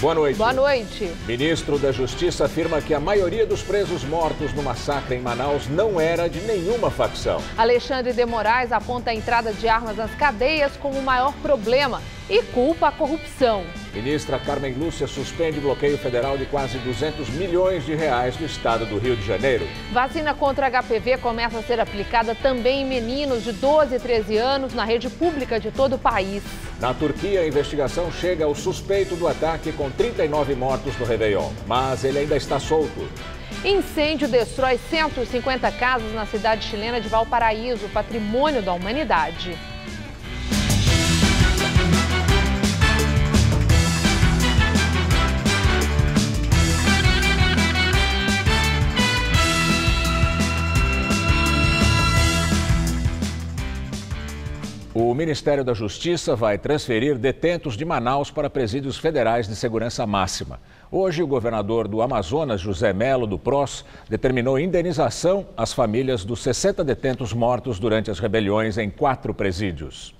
Boa noite. Boa noite. Ministro da Justiça afirma que a maioria dos presos mortos no massacre em Manaus não era de nenhuma facção. Alexandre de Moraes aponta a entrada de armas nas cadeias como o maior problema e culpa a corrupção. Ministra Carmen Lúcia suspende bloqueio federal de quase 200 milhões de reais do estado do Rio de Janeiro. Vacina contra HPV começa a ser aplicada também em meninos de 12 e 13 anos na rede pública de todo o país. Na Turquia, a investigação chega ao suspeito do ataque com 39 mortos no Réveillon, mas ele ainda está solto. Incêndio destrói 150 casas na cidade chilena de Valparaíso, patrimônio da humanidade. O Ministério da Justiça vai transferir detentos de Manaus para presídios federais de segurança máxima. Hoje, o governador do Amazonas, José Melo, do PROS, determinou indenização às famílias dos 60 detentos mortos durante as rebeliões em 4 presídios.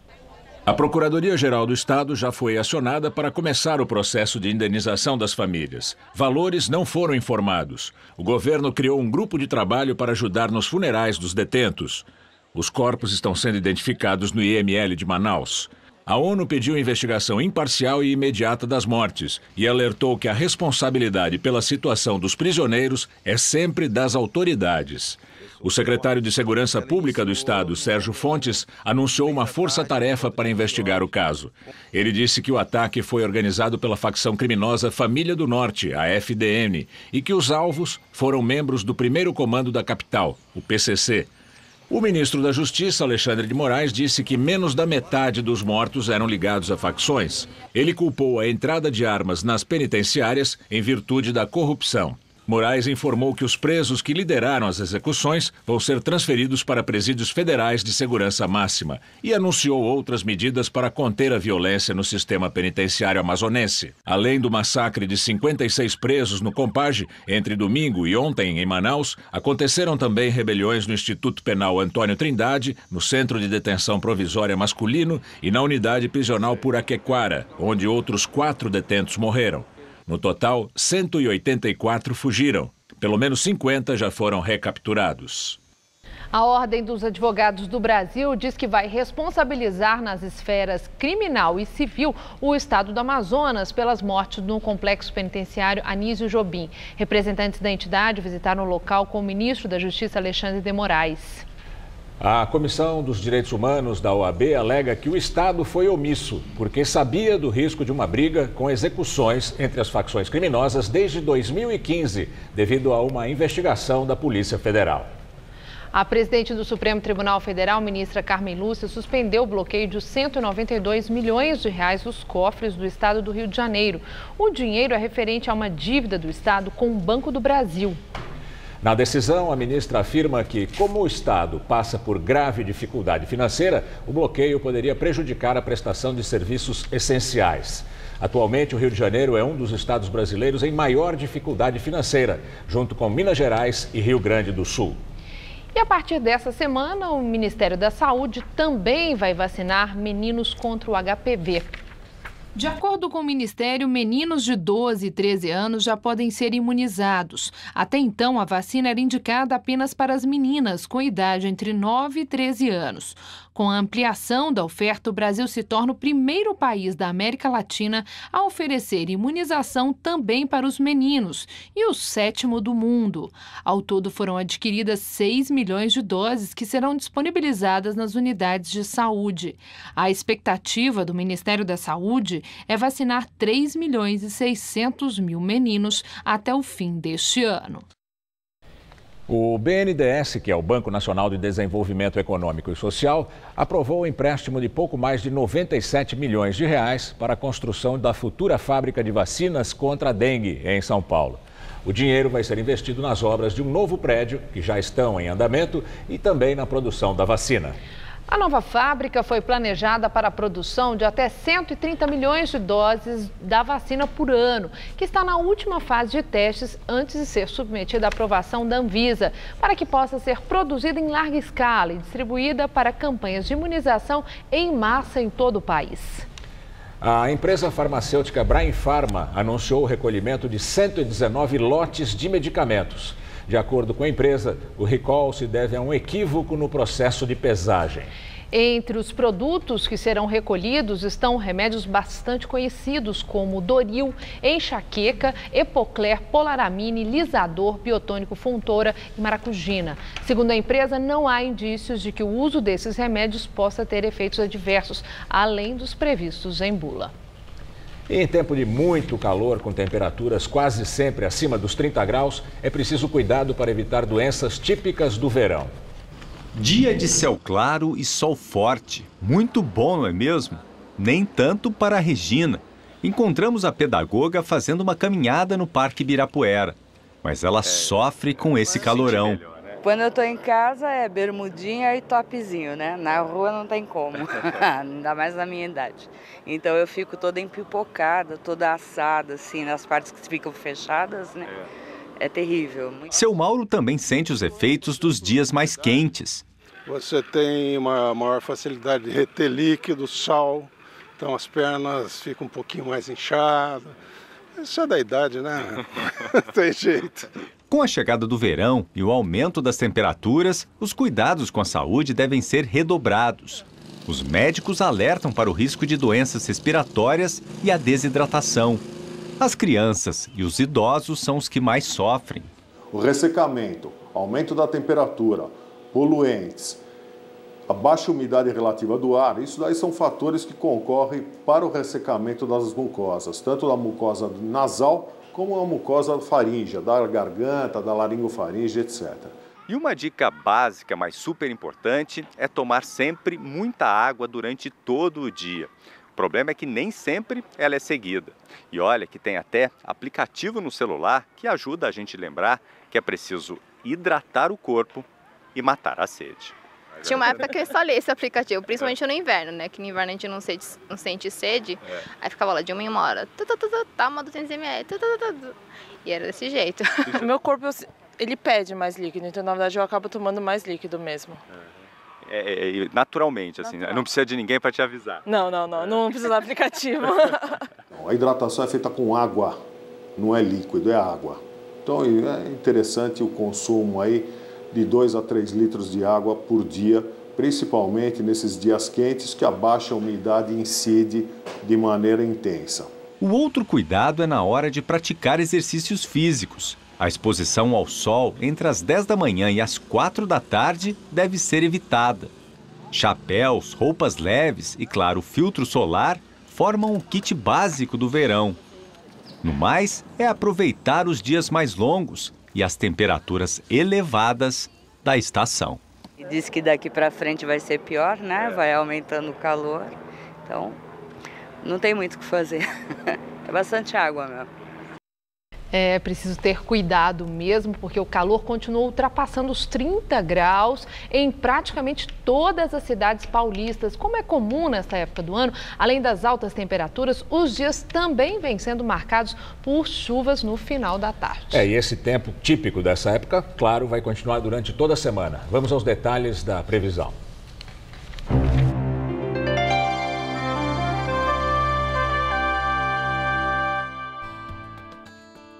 A Procuradoria-Geral do Estado já foi acionada para começar o processo de indenização das famílias. Valores não foram informados. O governo criou um grupo de trabalho para ajudar nos funerais dos detentos. Os corpos estão sendo identificados no IML de Manaus. A ONU pediu investigação imparcial e imediata das mortes e alertou que a responsabilidade pela situação dos prisioneiros é sempre das autoridades. O secretário de Segurança Pública do Estado, Sérgio Fontes, anunciou uma força-tarefa para investigar o caso. Ele disse que o ataque foi organizado pela facção criminosa Família do Norte, a FDN, e que os alvos foram membros do primeiro comando da capital, o PCC. O ministro da Justiça, Alexandre de Moraes, disse que menos da metade dos mortos eram ligados a facções. Ele culpou a entrada de armas nas penitenciárias em virtude da corrupção. Moraes informou que os presos que lideraram as execuções vão ser transferidos para presídios federais de segurança máxima e anunciou outras medidas para conter a violência no sistema penitenciário amazonense. Além do massacre de 56 presos no Compage, entre domingo e ontem em Manaus, aconteceram também rebeliões no Instituto Penal Antônio Trindade, no Centro de Detenção Provisória Masculino e na Unidade Prisional Puraquequara, onde outros 4 detentos morreram. No total, 184 fugiram. Pelo menos 50 já foram recapturados. A Ordem dos Advogados do Brasil diz que vai responsabilizar nas esferas criminal e civil o estado do Amazonas pelas mortes no complexo penitenciário Anísio Jobim. Representantes da entidade visitaram o local com o ministro da Justiça, Alexandre de Moraes. A Comissão dos Direitos Humanos da OAB alega que o Estado foi omisso, porque sabia do risco de uma briga com execuções entre as facções criminosas desde 2015, devido a uma investigação da Polícia Federal. A presidente do Supremo Tribunal Federal, ministra Carmen Lúcia, suspendeu o bloqueio de 192 milhões de reais dos cofres do estado do Rio de Janeiro. O dinheiro é referente a uma dívida do estado com o Banco do Brasil. Na decisão, a ministra afirma que, como o Estado passa por grave dificuldade financeira, o bloqueio poderia prejudicar a prestação de serviços essenciais. Atualmente, o Rio de Janeiro é um dos estados brasileiros em maior dificuldade financeira, junto com Minas Gerais e Rio Grande do Sul. E a partir dessa semana, o Ministério da Saúde também vai vacinar meninos contra o HPV. De acordo com o Ministério, meninos de 12 e 13 anos já podem ser imunizados. Até então, a vacina era indicada apenas para as meninas com idade entre 9 e 13 anos. Com a ampliação da oferta, o Brasil se torna o primeiro país da América Latina a oferecer imunização também para os meninos e o 7º do mundo. Ao todo, foram adquiridas 6 milhões de doses que serão disponibilizadas nas unidades de saúde. A expectativa do Ministério da Saúde é vacinar 3 milhões e 600 mil meninos até o fim deste ano. O BNDES, que é o Banco Nacional de Desenvolvimento Econômico e Social, aprovou o empréstimo de pouco mais de 97 milhões de reais para a construção da futura fábrica de vacinas contra a dengue em São Paulo. O dinheiro vai ser investido nas obras de um novo prédio, que já estão em andamento, e também na produção da vacina. A nova fábrica foi planejada para a produção de até 130 milhões de doses da vacina por ano, que está na última fase de testes antes de ser submetida à aprovação da Anvisa, para que possa ser produzida em larga escala e distribuída para campanhas de imunização em massa em todo o país. A empresa farmacêutica Brain Pharma anunciou o recolhimento de 119 lotes de medicamentos. De acordo com a empresa, o recall se deve a um equívoco no processo de pesagem. Entre os produtos que serão recolhidos estão remédios bastante conhecidos como Doril, enxaqueca, Epocler, Polaramine, Lisador, Biotônico Funtora e Maracugina. Segundo a empresa, não há indícios de que o uso desses remédios possa ter efeitos adversos, além dos previstos em bula. Em tempo de muito calor, com temperaturas quase sempre acima dos 30 graus, é preciso cuidado para evitar doenças típicas do verão. Dia de céu claro e sol forte. Muito bom, não é mesmo? Nem tanto para a Regina. Encontramos a pedagoga fazendo uma caminhada no Parque Ibirapuera. Mas ela sofre com esse calorão. Quando eu tô em casa é bermudinha e topzinho, né? Na rua não tem como, ainda mais na minha idade. Então eu fico toda empipocada, toda assada, assim, nas partes que ficam fechadas, né? É terrível. Seu Mauro também sente os efeitos dos dias mais quentes. Você tem uma maior facilidade de reter líquido, sal, então as pernas ficam um pouquinho mais inchadas. Isso é da idade, né? Não tem jeito. Com a chegada do verão e o aumento das temperaturas, os cuidados com a saúde devem ser redobrados. Os médicos alertam para o risco de doenças respiratórias e a desidratação. As crianças e os idosos são os que mais sofrem. O ressecamento, aumento da temperatura, poluentes, a baixa umidade relativa do ar, isso daí são fatores que concorrem para o ressecamento das mucosas, tanto da mucosa nasal como a mucosa faríngea, da garganta, da laringofaringe, etc. E uma dica básica, mas super importante, é tomar sempre muita água durante todo o dia. O problema é que nem sempre ela é seguida. E olha que tem até aplicativo no celular que ajuda a gente a lembrar que é preciso hidratar o corpo e matar a sede. Tinha uma época que eu instalei esse aplicativo, principalmente no inverno, né? Que no inverno a gente não sente sede. Aí ficava lá de uma em uma hora. Toma 200 ml. E era desse jeito. O meu corpo, ele pede mais líquido, então na verdade eu acabo tomando mais líquido mesmo. Naturalmente, assim, não precisa de ninguém para te avisar. Não precisa do aplicativo. A hidratação é feita com água, não é líquido, é água. Então é interessante o consumo aí de 2 a 3 litros de água por dia, principalmente nesses dias quentes que a baixa umidade incide de maneira intensa. O outro cuidado é na hora de praticar exercícios físicos. A exposição ao sol entre as 10 da manhã e as 4 da tarde deve ser evitada. Chapéus, roupas leves e, claro, filtro solar formam o kit básico do verão. No mais, é aproveitar os dias mais longos e as temperaturas elevadas da estação. Diz que daqui para frente vai ser pior, né? Vai aumentando o calor, então não tem muito o que fazer. É bastante água mesmo. É preciso ter cuidado mesmo, porque o calor continua ultrapassando os 30 graus em praticamente todas as cidades paulistas. Como é comum nesta época do ano, além das altas temperaturas, os dias também vêm sendo marcados por chuvas no final da tarde. E esse tempo típico dessa época, claro, vai continuar durante toda a semana. Vamos aos detalhes da previsão.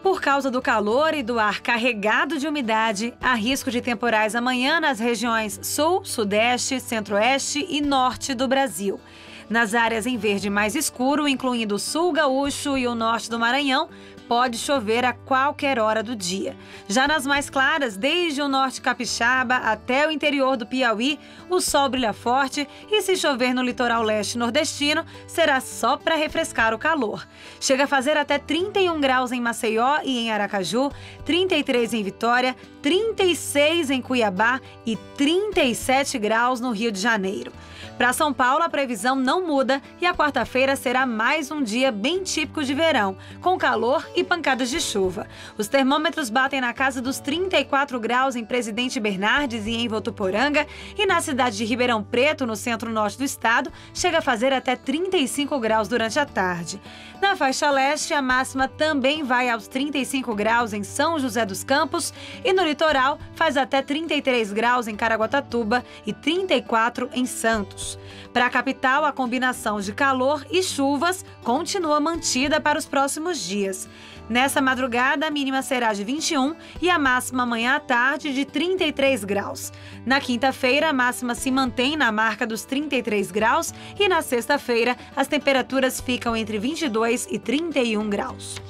Por causa do calor e do ar carregado de umidade, há risco de temporais amanhã nas regiões sul, sudeste, centro-oeste e norte do Brasil. Nas áreas em verde mais escuro, incluindo o sul gaúcho e o norte do Maranhão, pode chover a qualquer hora do dia. Já nas mais claras, desde o norte capixaba até o interior do Piauí, o sol brilha forte e se chover no litoral leste nordestino, será só para refrescar o calor. Chega a fazer até 31 graus em Maceió e em Aracaju, 33 em Vitória, 36 em Cuiabá e 37 graus no Rio de Janeiro. Para São Paulo, a previsão não muda e a quarta-feira será mais um dia bem típico de verão, com calor e pancadas de chuva. Os termômetros batem na casa dos 34 graus em Presidente Bernardes e em Votuporanga, e na cidade de Ribeirão Preto, no centro-norte do estado, chega a fazer até 35 graus durante a tarde. Na faixa leste, a máxima também vai aos 35 graus em São José dos Campos e no litoral faz até 33 graus em Caraguatatuba e 34 em Santos. Para a capital, a combinação de calor e chuvas continua mantida para os próximos dias. Nessa madrugada, a mínima será de 21 e a máxima amanhã à tarde de 33 graus. Na quinta-feira, a máxima se mantém na marca dos 33 graus e na sexta-feira, as temperaturas ficam entre 22 e 31 graus.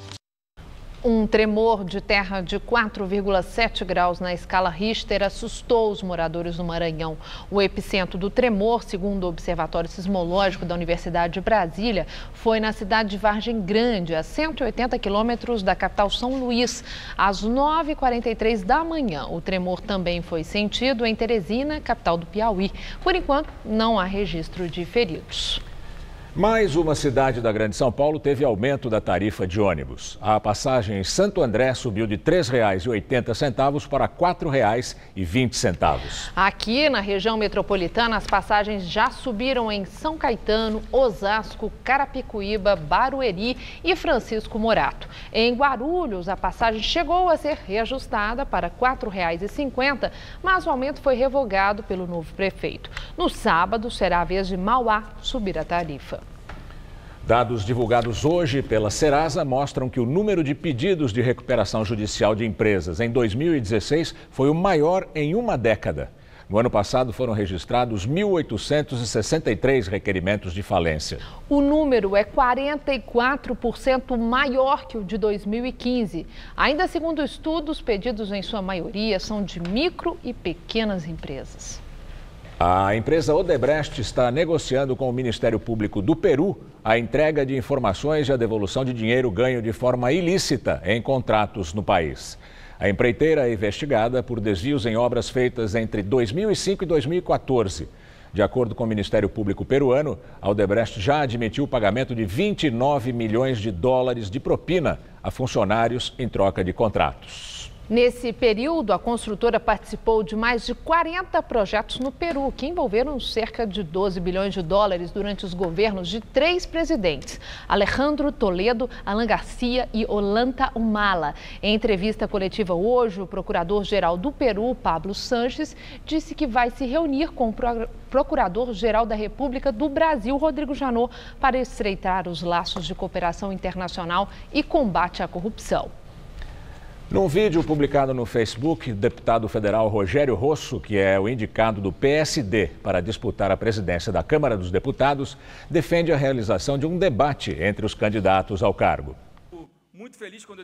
Um tremor de terra de 4,7 graus na escala Richter assustou os moradores do Maranhão. O epicentro do tremor, segundo o Observatório Sismológico da Universidade de Brasília, foi na cidade de Vargem Grande, a 180 quilômetros da capital São Luís, às 9h43 da manhã. O tremor também foi sentido em Teresina, capital do Piauí. Por enquanto, não há registro de feridos. Mais uma cidade da Grande São Paulo teve aumento da tarifa de ônibus. A passagem em Santo André subiu de R$ 3,80 para R$ 4,20. Aqui na região metropolitana, as passagens já subiram em São Caetano, Osasco, Carapicuíba, Barueri e Francisco Morato. Em Guarulhos, a passagem chegou a ser reajustada para R$ 4,50, mas o aumento foi revogado pelo novo prefeito. No sábado, será a vez de Mauá subir a tarifa. Dados divulgados hoje pela Serasa mostram que o número de pedidos de recuperação judicial de empresas em 2016 foi o maior em uma década. No ano passado foram registrados 1.863 requerimentos de falência. O número é 44% maior que o de 2015. Ainda segundo o estudo, os pedidos em sua maioria são de micro e pequenas empresas. A empresa Odebrecht está negociando com o Ministério Público do Peru a entrega de informações e a devolução de dinheiro ganho de forma ilícita em contratos no país. A empreiteira é investigada por desvios em obras feitas entre 2005 e 2014. De acordo com o Ministério Público peruano, a Odebrecht já admitiu o pagamento de 29 milhões de dólares de propina a funcionários em troca de contratos. Nesse período, a construtora participou de mais de 40 projetos no Peru, que envolveram cerca de 12 bilhões de dólares durante os governos de 3 presidentes, Alejandro Toledo, Alan Garcia e Ollanta Humala. Em entrevista coletiva hoje, o procurador-geral do Peru, Pablo Sanches, disse que vai se reunir com o procurador-geral da República do Brasil, Rodrigo Janot, para estreitar os laços de cooperação internacional e combate à corrupção. Num vídeo publicado no Facebook, o deputado federal Rogério Rosso, que é o indicado do PSD para disputar a presidência da Câmara dos Deputados, defende a realização de um debate entre os candidatos ao cargo.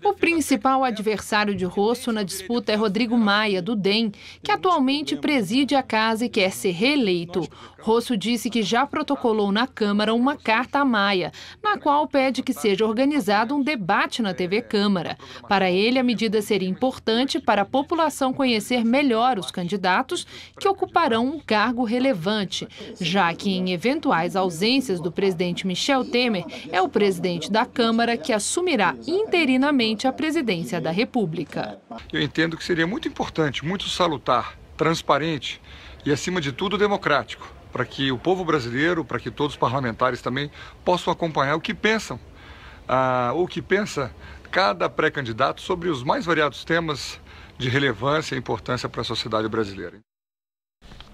O principal adversário de Rosso na disputa é Rodrigo Maia, do DEM, que atualmente preside a casa e quer ser reeleito. Rosso disse que já protocolou na Câmara uma carta a Maia, na qual pede que seja organizado um debate na TV Câmara. Para ele, a medida seria importante para a população conhecer melhor os candidatos que ocuparão um cargo relevante, já que em eventuais ausências do presidente Michel Temer, é o presidente da Câmara que assumirá interinamente a presidência da República. Eu entendo que seria muito importante, muito salutar, transparente e, acima de tudo, democrático, para que o povo brasileiro, para que todos os parlamentares também possam acompanhar o que pensam, o que pensa cada pré-candidato sobre os mais variados temas de relevância e importância para a sociedade brasileira.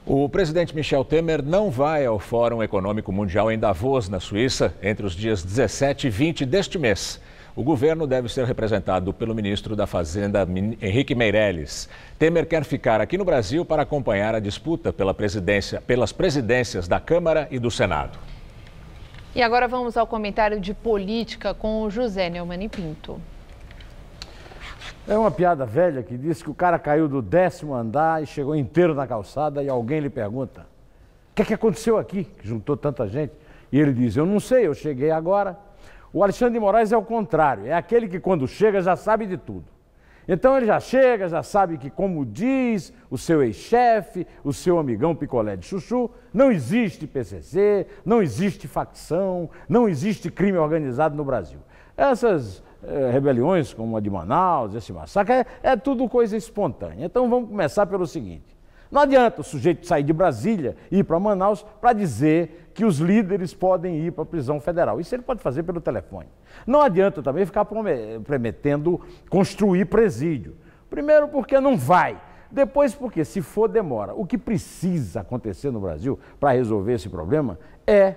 O presidente Michel Temer não vai ao Fórum Econômico Mundial em Davos, na Suíça, entre os dias 17 e 20 deste mês. O governo deve ser representado pelo ministro da Fazenda, Henrique Meirelles. Temer quer ficar aqui no Brasil para acompanhar a disputa pelas presidências da Câmara e do Senado. E agora vamos ao comentário de política com o José Neumann Pinto. É uma piada velha que diz que o cara caiu do 10º andar e chegou inteiro na calçada e alguém lhe pergunta: o que aconteceu aqui, que juntou tanta gente? E ele diz: eu não sei, eu cheguei agora. O Alexandre de Moraes é o contrário, é aquele que quando chega já sabe de tudo. Então ele já chega, já sabe que, como diz o seu ex-chefe, o seu amigão picolé de chuchu, não existe PCC, não existe facção, não existe crime organizado no Brasil. Essas rebeliões, como a de Manaus, esse massacre, é tudo coisa espontânea. Então vamos começar pelo seguinte: não adianta o sujeito sair de Brasília e ir para Manaus para dizer que os líderes podem ir para a prisão federal. Isso ele pode fazer pelo telefone. Não adianta também ficar prometendo construir presídio. Primeiro porque não vai. Depois porque, se for, demora. O que precisa acontecer no Brasil para resolver esse problema é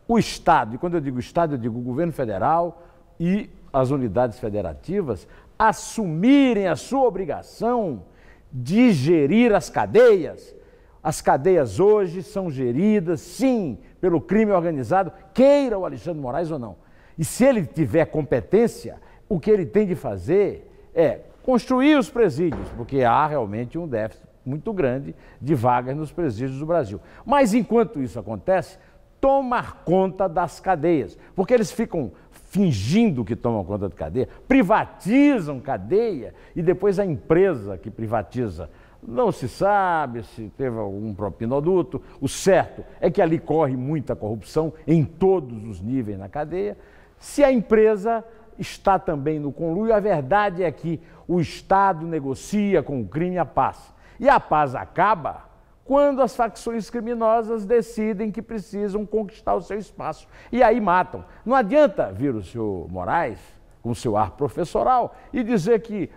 o Estado, e quando eu digo Estado, eu digo o governo federal e as unidades federativas, assumirem a sua obrigação de gerir as cadeias. As cadeias hoje são geridas, sim, pelo crime organizado, queira o Alexandre de Moraes ou não. E se ele tiver competência, o que ele tem de fazer é construir os presídios, porque há realmente um déficit muito grande de vagas nos presídios do Brasil. Mas enquanto isso acontece, tomar conta das cadeias, porque eles ficam fingindo que tomam conta de cadeia, privatizam cadeia e depois a empresa que privatiza não se sabe se teve algum propinoduto. O certo é que ali corre muita corrupção em todos os níveis na cadeia. Se a empresa está também no conluio, a verdade é que o Estado negocia com o crime a paz. E a paz acaba quando as facções criminosas decidem que precisam conquistar o seu espaço. E aí matam. Não adianta vir o senhor Moraes, com seu ar professoral, e dizer que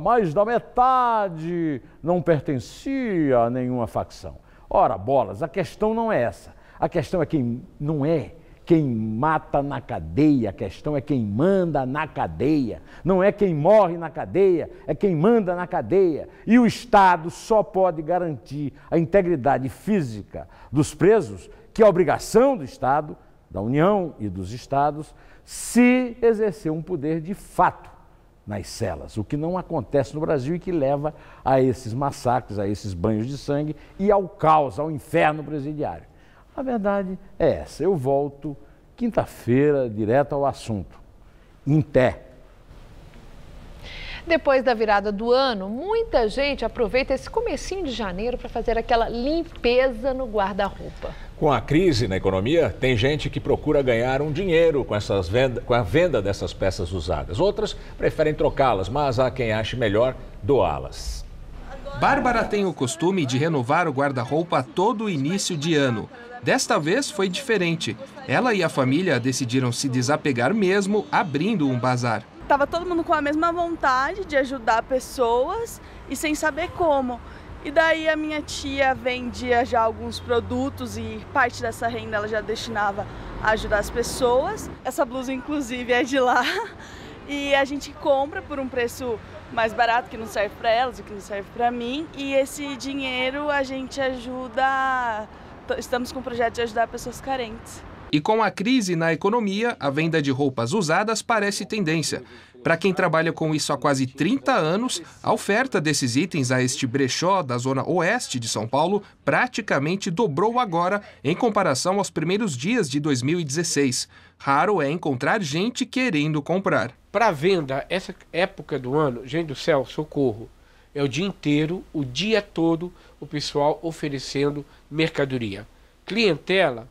mais da metade não pertencia a nenhuma facção. Ora, bolas, a questão não é essa. A questão é quem mata na cadeia, a questão é quem manda na cadeia. Não é quem morre na cadeia, é quem manda na cadeia. E o Estado só pode garantir a integridade física dos presos, que é a obrigação do Estado, da União e dos Estados, se exercer um poder de fato nas celas, o que não acontece no Brasil e que leva a esses massacres, a esses banhos de sangue e ao caos, ao inferno presidiário. A verdade é essa. Eu volto quinta-feira, direto ao assunto. Em pé. Depois da virada do ano, muita gente aproveita esse comecinho de janeiro para fazer aquela limpeza no guarda-roupa. Com a crise na economia, tem gente que procura ganhar um dinheiro com a venda dessas peças usadas. Outras preferem trocá-las, mas há quem ache melhor doá-las. Bárbara tem o costume de renovar o guarda-roupa todo início de ano. Desta vez foi diferente. Ela e a família decidiram se desapegar mesmo, abrindo um bazar. Tava todo mundo com a mesma vontade de ajudar pessoas e sem saber como. E daí a minha tia vendia já alguns produtos e parte dessa renda ela já destinava a ajudar as pessoas. Essa blusa inclusive é de lá e a gente compra por um preço mais barato que não serve para elas, o que não serve para mim. E esse dinheiro a gente ajuda, estamos com o projeto de ajudar pessoas carentes. E com a crise na economia, a venda de roupas usadas parece tendência. Para quem trabalha com isso há quase 30 anos, a oferta desses itens a este brechó da zona oeste de São Paulo praticamente dobrou agora em comparação aos primeiros dias de 2016. Raro é encontrar gente querendo comprar. Para venda, essa época do ano, gente do céu, socorro. É o dia inteiro, o dia todo, o pessoal oferecendo mercadoria. Clientela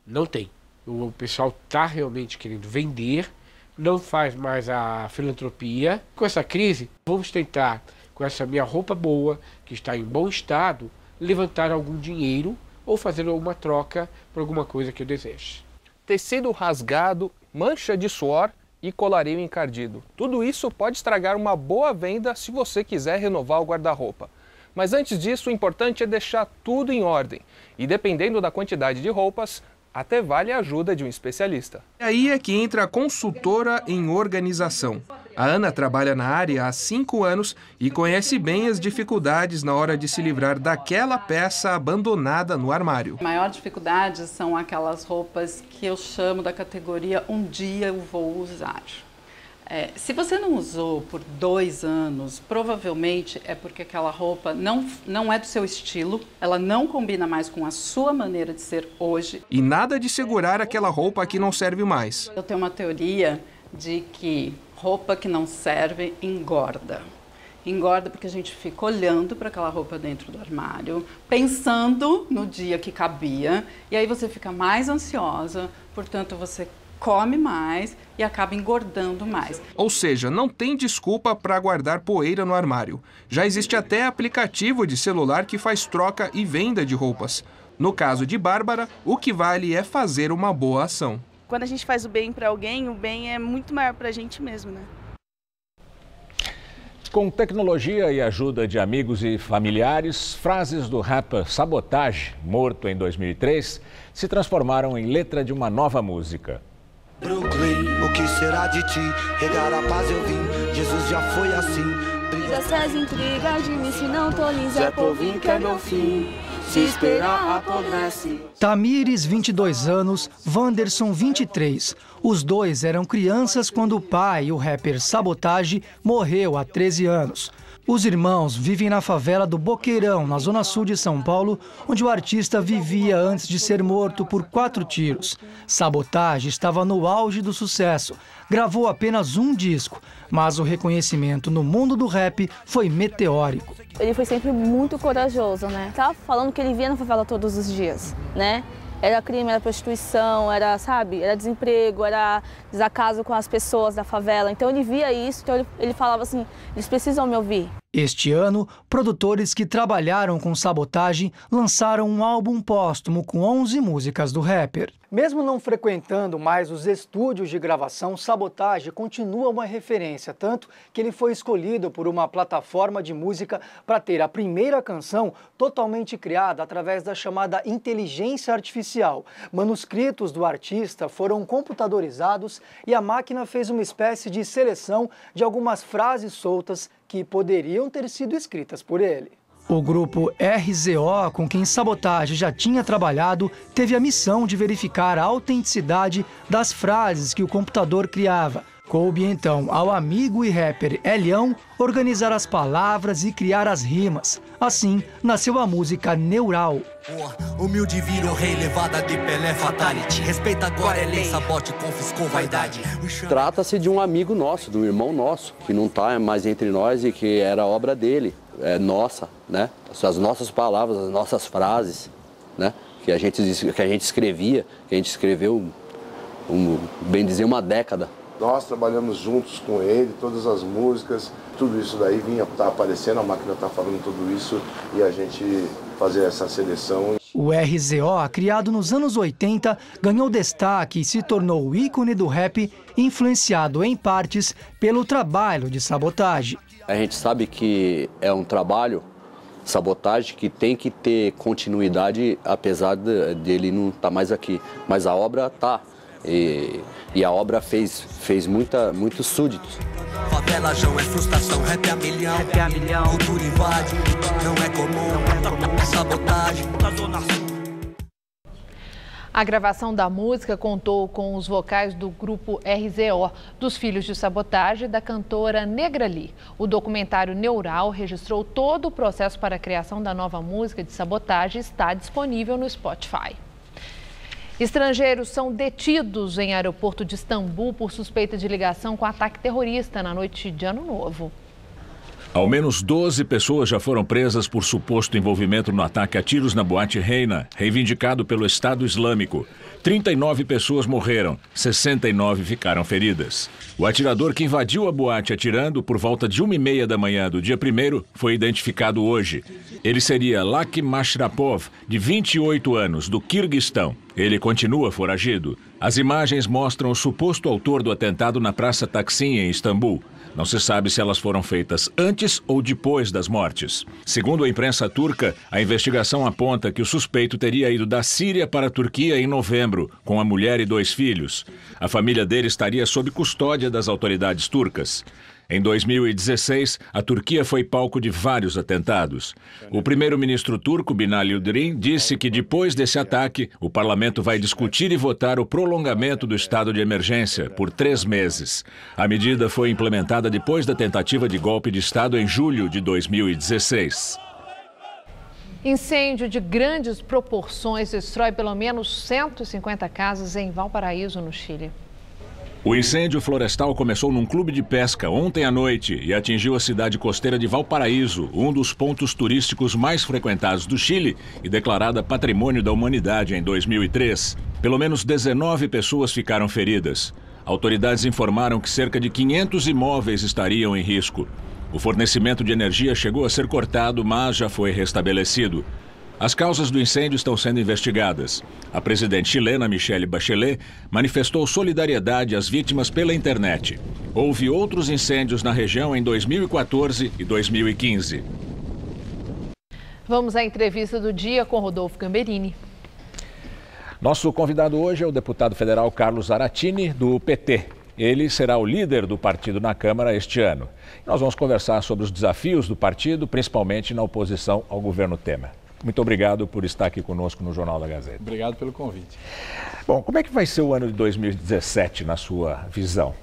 não tem. O pessoal está realmente querendo vender, não faz mais a filantropia. Com essa crise, vamos tentar, com essa minha roupa boa, que está em bom estado, levantar algum dinheiro ou fazer alguma troca por alguma coisa que eu deseje. Tecido rasgado, mancha de suor e colarinho encardido. Tudo isso pode estragar uma boa venda se você quiser renovar o guarda-roupa. Mas antes disso, o importante é deixar tudo em ordem. E dependendo da quantidade de roupas, até vale a ajuda de um especialista. E aí é que entra a consultora em organização. A Ana trabalha na área há 5 anos e conhece bem as dificuldades na hora de se livrar daquela peça abandonada no armário. A maior dificuldade são aquelas roupas que eu chamo da categoria um dia eu vou usar. Se você não usou por 2 anos, provavelmente é porque aquela roupa não é do seu estilo, ela não combina mais com a sua maneira de ser hoje. E nada de segurar aquela roupa que não serve mais. Eu tenho uma teoria de que roupa que não serve engorda. Engorda porque a gente fica olhando para aquela roupa dentro do armário, pensando no dia que cabia, e aí você fica mais ansiosa, portanto você come mais e acaba engordando mais. Ou seja, não tem desculpa para guardar poeira no armário. Já existe até aplicativo de celular que faz troca e venda de roupas. No caso de Bárbara, o que vale é fazer uma boa ação. Quando a gente faz o bem para alguém, o bem é muito maior para a gente mesmo, né? Com tecnologia e ajuda de amigos e familiares, frases do rapper Sabotage, morto em 2003, se transformaram em letra de uma nova música. Brooklyn, o que será de ti? Regar a paz eu vim, Jesus já foi assim. Essas intrigas de mim, se não tô lisa, é povinho que é meu fim. Se esperar, apodrece. Tamires, 22 anos, Wanderson, 23. Os dois eram crianças quando o pai, o rapper Sabotage, morreu há 13 anos. Os irmãos vivem na favela do Boqueirão, na zona sul de São Paulo, onde o artista vivia antes de ser morto por 4 tiros. Sabotage estava no auge do sucesso. Gravou apenas um disco, mas o reconhecimento no mundo do rap foi meteórico. Ele foi sempre muito corajoso, né? Tava falando que ele via na favela todos os dias, né? Era crime, era prostituição, era, sabe, era desemprego, era desacaso com as pessoas da favela. Então ele via isso, então ele falava assim, eles precisam me ouvir. Este ano, produtores que trabalharam com Sabotage lançaram um álbum póstumo com 11 músicas do rapper. Mesmo não frequentando mais os estúdios de gravação, Sabotage continua uma referência, tanto que ele foi escolhido por uma plataforma de música para ter a primeira canção totalmente criada através da chamada inteligência artificial. Manuscritos do artista foram computadorizados e a máquina fez uma espécie de seleção de algumas frases soltas que poderiam ter sido escritas por ele. O grupo RZO, com quem Sabotage já tinha trabalhado, teve a missão de verificar a autenticidade das frases que o computador criava. Coube então ao amigo e rapper Elião organizar as palavras e criar as rimas. Assim, nasceu a música Neural. Humilde virou rei, levada de Pelé Fatality. Respeita agora, é lei, Sabote confiscou vaidade. Trata-se de um amigo nosso, de um irmão nosso, que não está mais entre nós e que era obra dele, é nossa, né? As nossas palavras, as nossas frases, né? Que a gente escrevia, que a gente escreveu, bem dizer, uma década. Nós trabalhamos juntos com ele, todas as músicas, tudo isso daí tá aparecendo, a máquina tá falando tudo isso e a gente fazer essa seleção. O RZO, criado nos anos 80, ganhou destaque e se tornou o ícone do rap, influenciado em partes pelo trabalho de Sabotage. A gente sabe que é um trabalho, Sabotage, que tem que ter continuidade, apesar dele não estar mais aqui, mas a obra tá. E a obra fez muitos súditos. Favela, João, é frustração, rap a milhão, cultura invade, não é comum, Sabotagem. A gravação da música contou com os vocais do grupo RZO, dos Filhos de Sabotage e da cantora Negra Lee. O documentário Neural registrou todo o processo para a criação da nova música de Sabotage e está disponível no Spotify. Estrangeiros são detidos em aeroporto de Istambul por suspeita de ligação com ataque terrorista na noite de Ano Novo. Ao menos 12 pessoas já foram presas por suposto envolvimento no ataque a tiros na boate Reina, reivindicado pelo Estado Islâmico. 39 pessoas morreram, 69 ficaram feridas. O atirador que invadiu a boate atirando por volta de 1h30 da manhã do dia 1º foi identificado hoje. Ele seria Laki Mashrapov, de 28 anos, do Quirguistão. Ele continua foragido. As imagens mostram o suposto autor do atentado na Praça Taksim, em Istambul. Não se sabe se elas foram feitas antes ou depois das mortes. Segundo a imprensa turca, a investigação aponta que o suspeito teria ido da Síria para a Turquia em novembro, com a mulher e 2 filhos. A família dele estaria sob custódia das autoridades turcas. Em 2016, a Turquia foi palco de vários atentados. O primeiro-ministro turco, Binali Yildirim, disse que depois desse ataque, o parlamento vai discutir e votar o prolongamento do estado de emergência por 3 meses. A medida foi implementada depois da tentativa de golpe de Estado em julho de 2016. Incêndio de grandes proporções destrói pelo menos 150 casas em Valparaíso, no Chile. O incêndio florestal começou num clube de pesca ontem à noite e atingiu a cidade costeira de Valparaíso, um dos pontos turísticos mais frequentados do Chile e declarada Patrimônio da Humanidade em 2003. Pelo menos 19 pessoas ficaram feridas. Autoridades informaram que cerca de 500 imóveis estariam em risco. O fornecimento de energia chegou a ser cortado, mas já foi restabelecido. As causas do incêndio estão sendo investigadas. A presidente chilena Michelle Bachelet manifestou solidariedade às vítimas pela internet. Houve outros incêndios na região em 2014 e 2015. Vamos à entrevista do dia com Rodolfo Gamberini. Nosso convidado hoje é o deputado federal Carlos Zaratini, do PT. Ele será o líder do partido na Câmara este ano. Nós vamos conversar sobre os desafios do partido, principalmente na oposição ao governo Temer. Muito obrigado por estar aqui conosco no Jornal da Gazeta. Obrigado pelo convite. Bom, como é que vai ser o ano de 2017 na sua visão?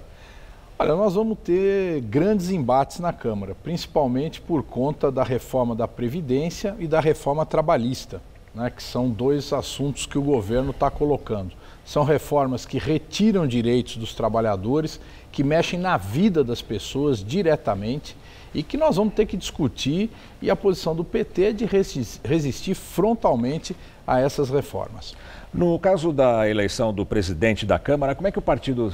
Olha, nós vamos ter grandes embates na Câmara, principalmente por conta da reforma da Previdência e da reforma trabalhista, né, que são dois assuntos que o governo está colocando. São reformas que retiram direitos dos trabalhadores, que mexem na vida das pessoas diretamente e que nós vamos ter que discutir, e a posição do PT é de resistir frontalmente a essas reformas. No caso da eleição do presidente da Câmara, como é que o partido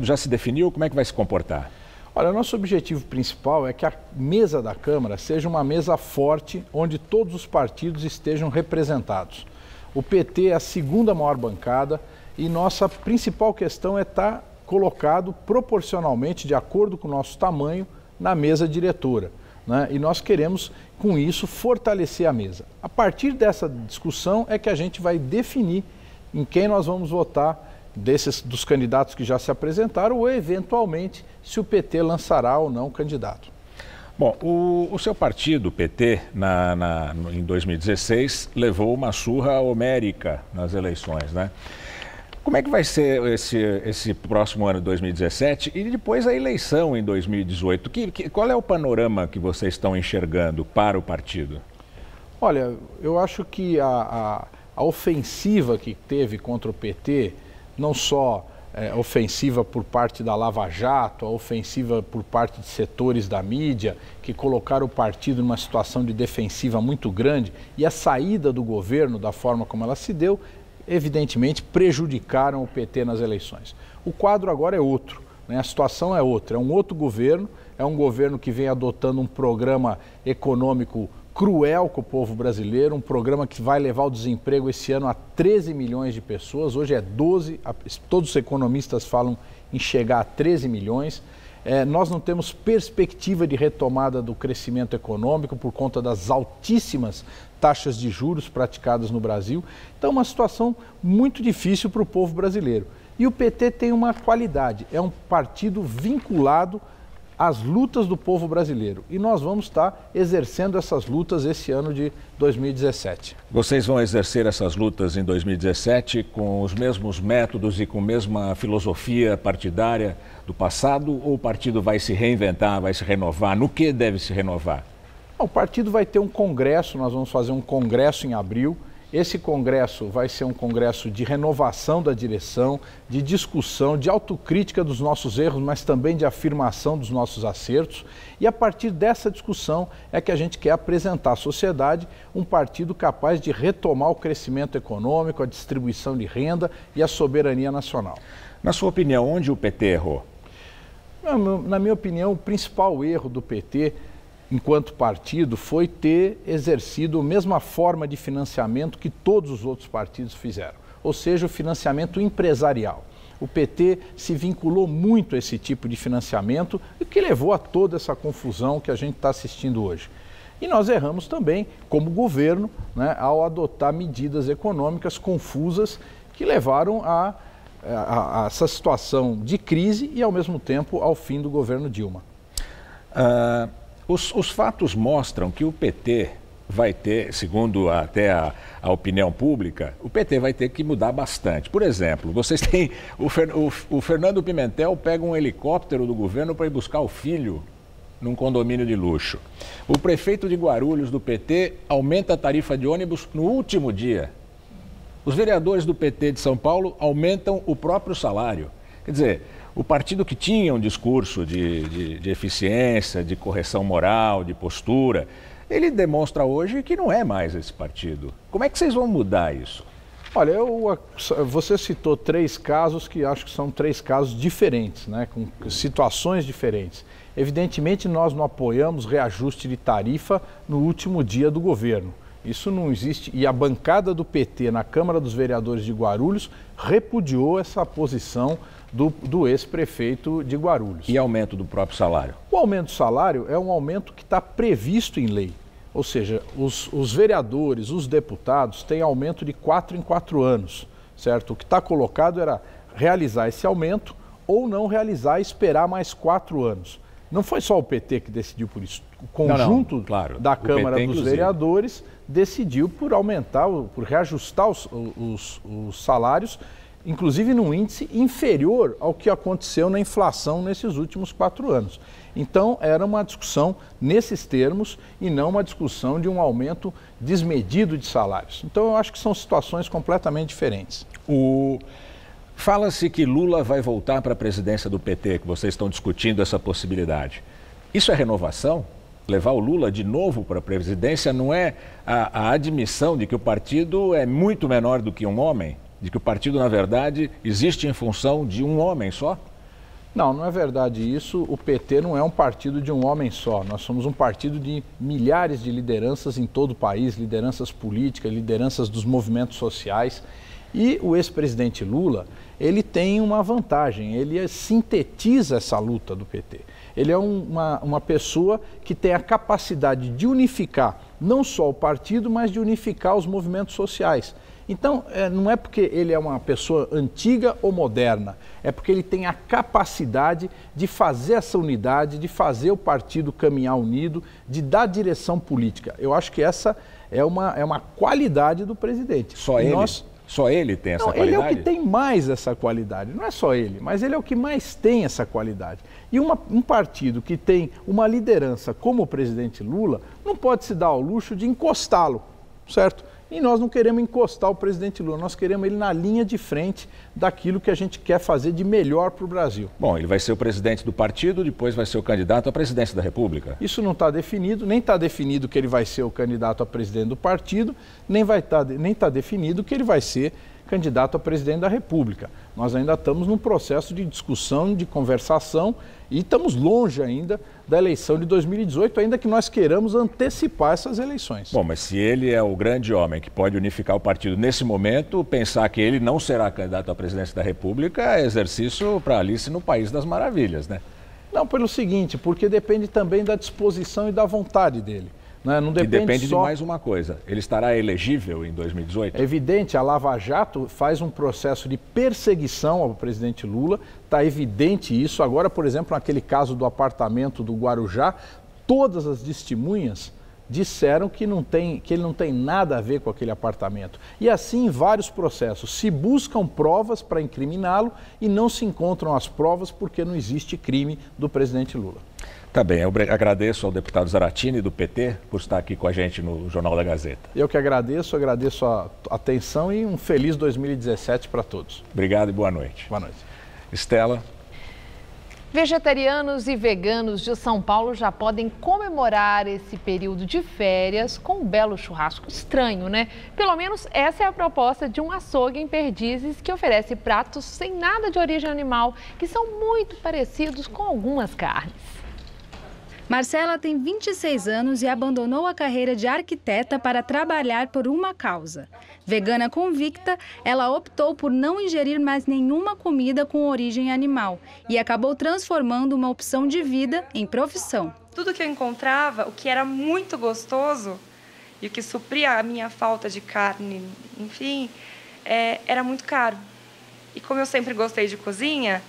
já se definiu? Como é que vai se comportar? Olha, nosso objetivo principal é que a mesa da Câmara seja uma mesa forte, onde todos os partidos estejam representados. O PT é a segunda maior bancada e nossa principal questão é estar colocado proporcionalmente, de acordo com o nosso tamanho, na mesa diretora, né? E nós queremos, com isso, fortalecer a mesa. A partir dessa discussão é que a gente vai definir em quem nós vamos votar, dos candidatos que já se apresentaram, ou eventualmente se o PT lançará ou não candidato. Bom, o seu partido, o PT, em 2016, levou uma surra homérica nas eleições, né? Como é que vai ser esse próximo ano de 2017 e depois a eleição em 2018? Qual é o panorama que vocês estão enxergando para o partido? Olha, eu acho que a ofensiva que teve contra o PT, não só ofensiva por parte da Lava Jato, a ofensiva por parte de setores da mídia, que colocaram o partido numa situação de defensiva muito grande, e a saída do governo, da forma como ela se deu, evidentemente prejudicaram o PT nas eleições. O quadro agora é outro, né? A situação é outra, é um outro governo, é um governo que vem adotando um programa econômico cruel com o povo brasileiro, um programa que vai levar o desemprego esse ano a 13 milhões de pessoas, hoje é 12, todos os economistas falam em chegar a 13 milhões. Nós não temos perspectiva de retomada do crescimento econômico por conta das altíssimas taxas de juros praticadas no Brasil. Então, é uma situação muito difícil para o povo brasileiro. E o PT tem uma qualidade, é um partido vinculado às lutas do povo brasileiro. E nós vamos estar exercendo essas lutas esse ano de 2017. Vocês vão exercer essas lutas em 2017 com os mesmos métodos e com a mesma filosofia partidária do passado, ou o partido vai se reinventar, vai se renovar? No que deve se renovar? O partido vai ter um congresso, nós vamos fazer um congresso em abril. Esse congresso vai ser um congresso de renovação da direção, de discussão, de autocrítica dos nossos erros, mas também de afirmação dos nossos acertos. E a partir dessa discussão é que a gente quer apresentar à sociedade um partido capaz de retomar o crescimento econômico, a distribuição de renda e a soberania nacional. Na sua opinião, onde o PT errou? Na minha opinião, o principal erro do PT enquanto partido, foi ter exercido a mesma forma de financiamento que todos os outros partidos fizeram, ou seja, o financiamento empresarial. O PT se vinculou muito a esse tipo de financiamento, e que levou a toda essa confusão que a gente está assistindo hoje. E nós erramos também, como governo, né, ao adotar medidas econômicas confusas que levaram a essa situação de crise e, ao mesmo tempo, ao fim do governo Dilma. Os fatos mostram que o PT vai ter, segundo até a opinião pública, o PT vai ter que mudar bastante. Por exemplo, vocês têm o Fernando Pimentel pega um helicóptero do governo para ir buscar o filho num condomínio de luxo. O prefeito de Guarulhos do PT aumenta a tarifa de ônibus no último dia. Os vereadores do PT de São Paulo aumentam o próprio salário. Quer dizer, o partido que tinha um discurso de eficiência, de correção moral, de postura, ele demonstra hoje que não é mais esse partido. Como é que vocês vão mudar isso? Olha, você citou 3 casos que acho que são 3 casos diferentes, né, com situações diferentes. Evidentemente, nós não apoiamos reajuste de tarifa no último dia do governo. Isso não existe. E a bancada do PT na Câmara dos Vereadores de Guarulhos repudiou essa posição do ex-prefeito de Guarulhos. E aumento do próprio salário? O aumento do salário é um aumento que está previsto em lei. Ou seja, os vereadores, os deputados têm aumento de 4 em 4 anos, certo? O que está colocado era realizar esse aumento ou não realizar e esperar mais 4 anos. Não foi só o PT que decidiu por isso. O conjunto claro, da Câmara PT, dos Vereadores decidiu por aumentar, por reajustar os salários, inclusive num índice inferior ao que aconteceu na inflação nesses últimos 4 anos. Então, era uma discussão nesses termos e não uma discussão de um aumento desmedido de salários. Então, eu acho que são situações completamente diferentes. Fala-se que Lula vai voltar para a presidência do PT, que vocês estão discutindo essa possibilidade. Isso é renovação? Levar o Lula de novo para a presidência não é a admissão de que o partido é muito menor do que um homem? De que o partido, na verdade, existe em função de um homem só? Não, não é verdade isso. O PT não é um partido de um homem só. Nós somos um partido de milhares de lideranças em todo o país, lideranças políticas, lideranças dos movimentos sociais. E o ex-presidente Lula, ele tem uma vantagem, ele sintetiza essa luta do PT. Ele é uma pessoa que tem a capacidade de unificar não só o partido, mas de unificar os movimentos sociais. Então, não é porque ele é uma pessoa antiga ou moderna, é porque ele tem a capacidade de fazer essa unidade, de fazer o partido caminhar unido, de dar direção política. Eu acho que essa é uma qualidade do presidente. Só ele? Só ele tem essa qualidade? Ele é o que tem mais essa qualidade. Não é só ele, mas ele é o que mais tem essa qualidade. E um partido que tem uma liderança como o presidente Lula não pode se dar ao luxo de encostá-lo, certo? E nós não queremos encostar o presidente Lula, nós queremos ele na linha de frente daquilo que a gente quer fazer de melhor para o Brasil. Bom, ele vai ser o presidente do partido, depois vai ser o candidato à presidência da República. Isso não está definido, nem está definido que ele vai ser o candidato a presidente do partido, nem está definido que ele vai ser candidato a presidente da República. Nós ainda estamos num processo de discussão, de conversação e estamos longe ainda da eleição de 2018, ainda que nós queiramos antecipar essas eleições. Bom, mas se ele é o grande homem que pode unificar o partido nesse momento, pensar que ele não será candidato à presidência da República é exercício para Alice no País das Maravilhas, né? Não, pelo seguinte, porque depende também da disposição e da vontade dele. Não depende e depende de mais uma coisa, ele estará elegível em 2018? É evidente, a Lava Jato faz um processo de perseguição ao presidente Lula, está evidente isso. Agora, por exemplo, naquele caso do apartamento do Guarujá, todas as testemunhas disseram que ele não tem nada a ver com aquele apartamento. E assim em vários processos, se buscam provas para incriminá-lo e não se encontram as provas porque não existe crime do presidente Lula. Tá bem, eu agradeço ao deputado Zaratini, do PT, por estar aqui com a gente no Jornal da Gazeta. Eu que agradeço a atenção e um feliz 2017 para todos. Obrigado e boa noite. Boa noite. Estela. Vegetarianos e veganos de São Paulo já podem comemorar esse período de férias com um belo churrasco. Estranho, né? Pelo menos essa é a proposta de um açougue em Perdizes que oferece pratos sem nada de origem animal, que são muito parecidos com algumas carnes. Marcela tem 26 anos e abandonou a carreira de arquiteta para trabalhar por uma causa. Vegana convicta, ela optou por não ingerir mais nenhuma comida com origem animal e acabou transformando uma opção de vida em profissão. Tudo que eu encontrava, o que era muito gostoso e o que supria a minha falta de carne, enfim, era muito caro. E como eu sempre gostei de cozinha,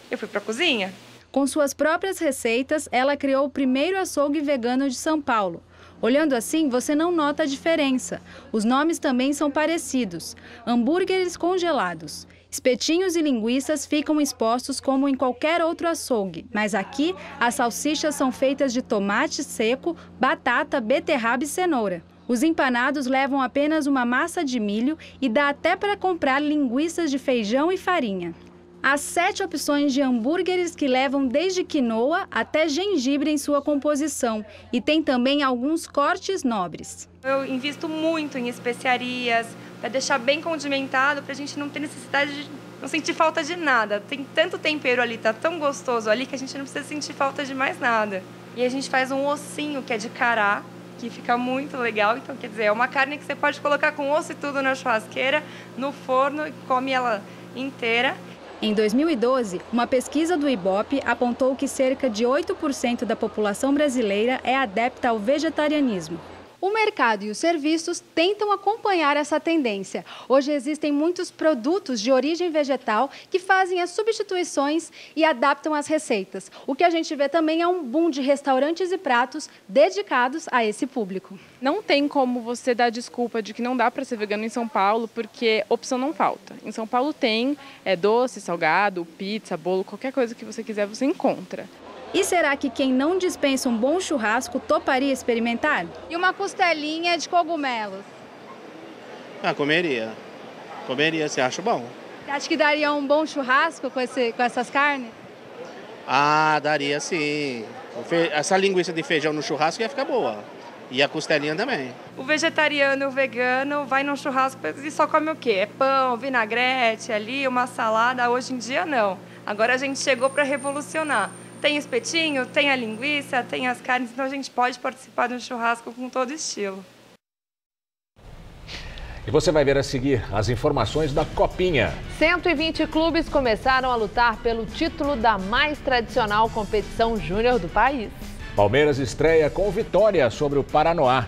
eu fui para a cozinha. Com suas próprias receitas, ela criou o primeiro açougue vegano de São Paulo. Olhando assim, você não nota a diferença. Os nomes também são parecidos. Hambúrgueres congelados. Espetinhos e linguiças ficam expostos como em qualquer outro açougue, mas aqui as salsichas são feitas de tomate seco, batata, beterraba e cenoura. Os empanados levam apenas uma massa de milho e dá até para comprar linguiças de feijão e farinha. Há 7 opções de hambúrgueres que levam desde quinoa até gengibre em sua composição e tem também alguns cortes nobres. Eu invisto muito em especiarias para deixar bem condimentado, para a gente não ter necessidade de não sentir falta de nada. Tem tanto tempero ali, tá tão gostoso ali que a gente não precisa sentir falta de mais nada. E a gente faz um ossinho que é de cará, que fica muito legal. Então, quer dizer, é uma carne que você pode colocar com osso e tudo na churrasqueira, no forno, e come ela inteira. Em 2012, uma pesquisa do Ibope apontou que cerca de 8% da população brasileira é adepta ao vegetarianismo. O mercado e os serviços tentam acompanhar essa tendência. Hoje existem muitos produtos de origem vegetal que fazem as substituições e adaptam as receitas. O que a gente vê também é um boom de restaurantes e pratos dedicados a esse público. Não tem como você dar desculpa de que não dá para ser vegano em São Paulo, porque opção não falta. Em São Paulo tem doce, salgado, pizza, bolo, qualquer coisa que você quiser você encontra. E será que quem não dispensa um bom churrasco toparia experimentar? E uma costelinha de cogumelos? Ah, comeria. Comeria, você acha bom? Você acha que daria um bom churrasco com essas carnes? Ah, daria sim. Essa linguiça de feijão no churrasco ia ficar boa. E a costelinha também. O vegetariano e o vegano vai num churrasco e só come o quê? É pão, vinagrete ali, uma salada. Hoje em dia, não. Agora a gente chegou para revolucionar. Tem espetinho, tem a linguiça, tem as carnes, então a gente pode participar de um churrasco com todo estilo. E você vai ver a seguir as informações da Copinha. 120 clubes começaram a lutar pelo título da mais tradicional competição júnior do país. Palmeiras estreia com vitória sobre o Paranoá.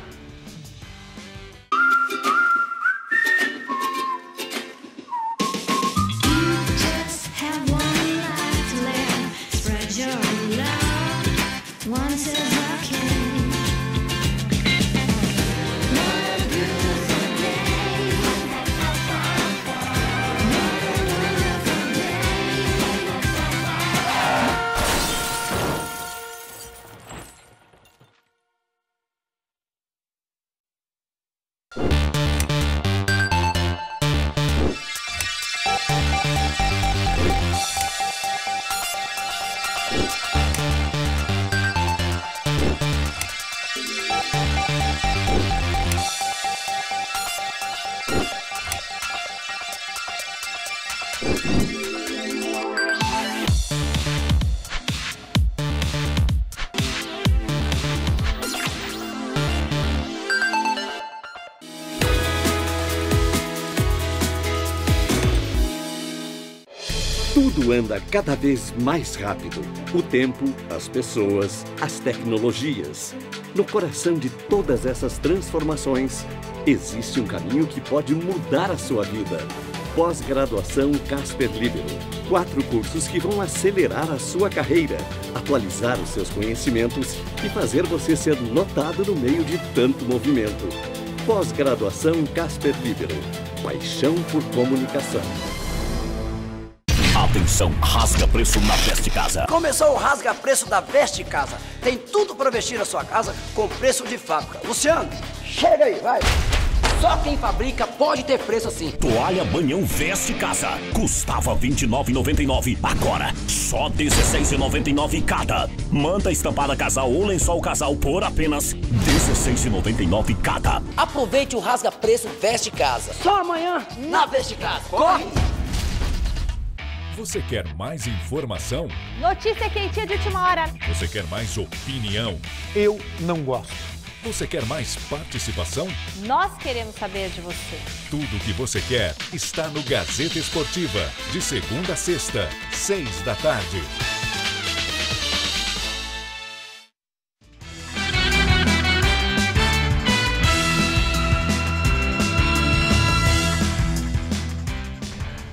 Tudo anda cada vez mais rápido. O tempo, as pessoas, as tecnologias. No coração de todas essas transformações, existe um caminho que pode mudar a sua vida. Pós-graduação Casper Libero. 4 cursos que vão acelerar a sua carreira, atualizar os seus conhecimentos e fazer você ser notado no meio de tanto movimento. Pós-graduação Casper Libero. Paixão por comunicação. Atenção, rasga preço na Veste Casa. Começou o rasga preço da Veste Casa. Tem tudo para vestir a sua casa com preço de fábrica. Luciano, chega aí, vai. Só quem fabrica pode ter preço assim. Toalha banhão Veste Casa. Custava R$ 29,99. Agora, só R$ 16,99 cada. Manta estampada casal ou lençol casal por apenas R$ 16,99 cada. Aproveite o rasga preço Veste Casa. Só amanhã na Veste Casa. Corre! Você quer mais informação? Notícia quentinha de última hora. Você quer mais opinião? Eu não gosto. Você quer mais participação? Nós queremos saber de você. Tudo o que você quer está no Gazeta Esportiva, de segunda a sexta, 6 da tarde.